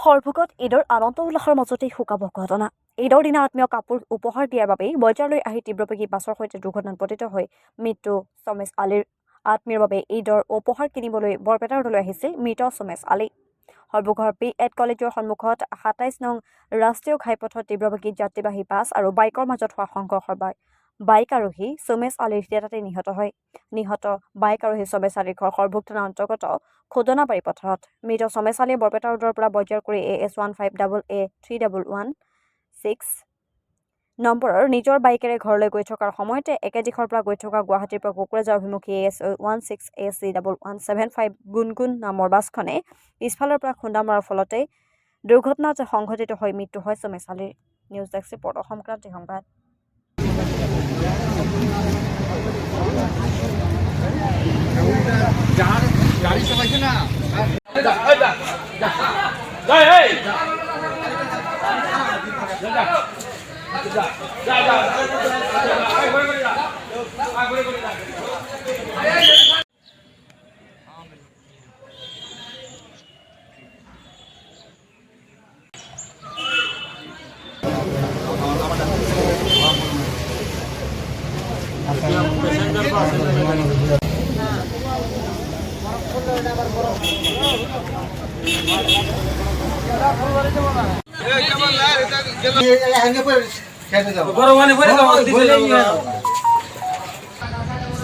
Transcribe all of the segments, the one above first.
সৰভোগত ঈদৰ আনন্দ উল্লাসৰ মাজতেই শুকাব ঘটনা। ঈদৰ দিনা আত্মীয় কাপোৰ উপহাৰ দিয়াৰ বাবেই বজাৰলৈ আহি তীব্ৰবেগী বাছৰ সৈতে দুৰ্ঘটনাত পতিত হৈ মৃত্যু চমেশ আলীৰ। আত্মীয়ৰ বাবে ঈদৰ উপহাৰ কিনিবলৈ বৰপেটা ৰোডলৈ আহিছিল মৃত চমেশ আলী। সৰভোগৰ পি.এড কলেজৰ সন্মুখত ২৭ নং ৰাষ্ট্ৰীয় ঘাইপথত তীব্ৰবেগী যাত্ৰীবাহী বাছ আৰু বাইকৰ মাজত হোৱা সংঘৰ্ষৰ বাইক আৰোহী চমেশ আলীৰ তাতে নিহত হয়। নিহত বাইক আৰোহী চমেশ আলীৰ ঘৰ সৰভোগ থানা অন্তৰ্গত খোদনাবাৰী পথাৰত। মৃত চমেশ আলীয়ে বৰপেটা ৰোডৰ পৰা বজাৰ কৰি AS15AA311 নম্বৰৰ নিজৰ বাইকেৰে ঘৰলৈ গৈ থকাৰ সময়তে একে দিশৰ পৰা গৈ থকা গুৱাহাটীৰ পৰা কোকৰাঝাৰ অভিমুখী AS16AC1175 গুণগুণ নামৰ বাছখনে পিছফালৰ পৰা খুন্দা মৰাৰ ফলতে দুৰ্ঘটনাত সংঘটিত হৈ মৃত্যু হয় চমেশ আলীৰ। News desk report Assam Kranti সংবাদ।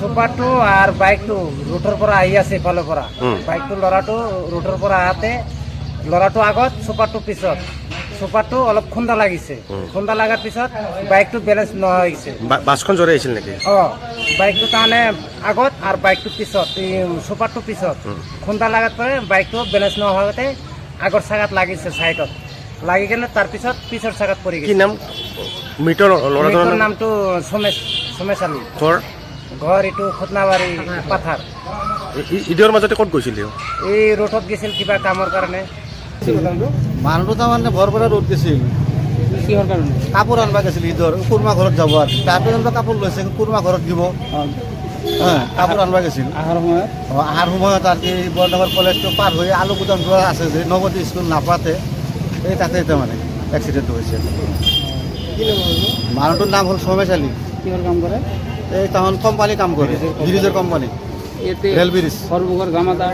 সুপাৰটো আৰু বাইকটো ৰোডৰ পৰা আহি আছে ইফালৰ পৰা। বাইকটো ল'ৰাটো ৰোডৰ পৰা আহোঁতে ল'ৰাটো আগত চুপাৰটো পিছত। চুপাৰটো অলপ খুন্দা লাগিছে। খুন্দা লগাৰ পিছত বাইকটো বেলেঞ্চ নোহোৱা হৈছে। বাছখন জোৰে আহিছিল নেকি? বাইকটো তাৰমানে আগত আৰু বাইকটো পিছত, চুপাৰটো পিছত। খুন্দা লগাৰ পৰে বাইকটো বেলেঞ্চ নোহোৱা হোৱাতে আগৰ চাকাত লাগিছে চাইডত। লাগি কেনে তাৰপিছত পিছৰ চাকাত পৰি গৈছে। কি নাম মৃতৰ ল'ৰাটোৰ? নামটো চমেশ আলী। ঘৰ এইটো খোদনাবাৰী পাথাৰ। ঈদৰ মাজতে ক'ত গৈছিল? এই ৰোডত গৈছিল কিবা কামৰ কাৰণে। মানুহটো তাৰমানে বৰপেটা ৰোড গৈছিল। কিহৰ কাৰণে? কাপোৰ আনব গৈছিল ঈদৰ, কুৰমা ঘৰত যাব আৰু তাৰপিছত কাপোৰ লৈছে কুৰমা ঘৰত দিব। কাপোৰ আনব গৈছিল। অহাৰ সময়ত আৰু কি বৰনগৰ কলেজটো পাৰ হৈ আলু গুদাম যোৱা আছে যে নৱদী স্কুল নাপাতে, এই তাতে তাৰমানে এক্সিডেণ্টটো হৈছে। মানুহটোৰ নাম হ'ল চমেশ আলী। কিহৰ কাম কৰে? এই তাহন কোম্পানী কাম কৰে, ব্ৰিজৰ কোম্পানী, ৰেল ব্ৰিজ। সৰভোগৰ গামাতা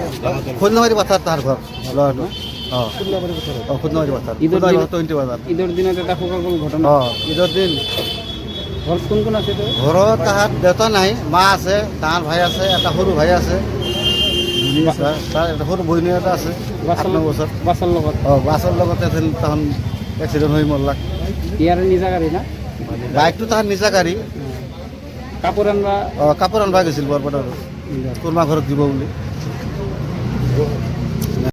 খুদনাবাৰী পথাৰ তাৰ ঘৰ ল'ৰাটো। খুদনাবাৰী পথাৰ, খুদনাবাৰী 20 বজাত। ঈদৰ দিনত এটা শোকাকুল ঘটনা। ঈদৰ দিন ঘৰত কোন কোন আছে? ঘৰত তাহাঁত দেউতা নাই, মা আছে, ডাঙৰ ভাই আছে, এটা সৰু ভাই আছে, তাৰ এটা সৰু বহিনী এটা আছে 8-9 বছৰ। বাছৰ লগত? বাছৰ লগতে তাহন এক্সিডেণ্ট হৈ মৰলাক। ইয়াৰ নিজা গাড়ী না? বাইকটো তাহাঁত নিজা গাড়ী। কাপোৰ আনবা? কাপোৰ আনবা গৈছিল বৰপেটাৰ কুৰমা ঘৰত দিব বুলি।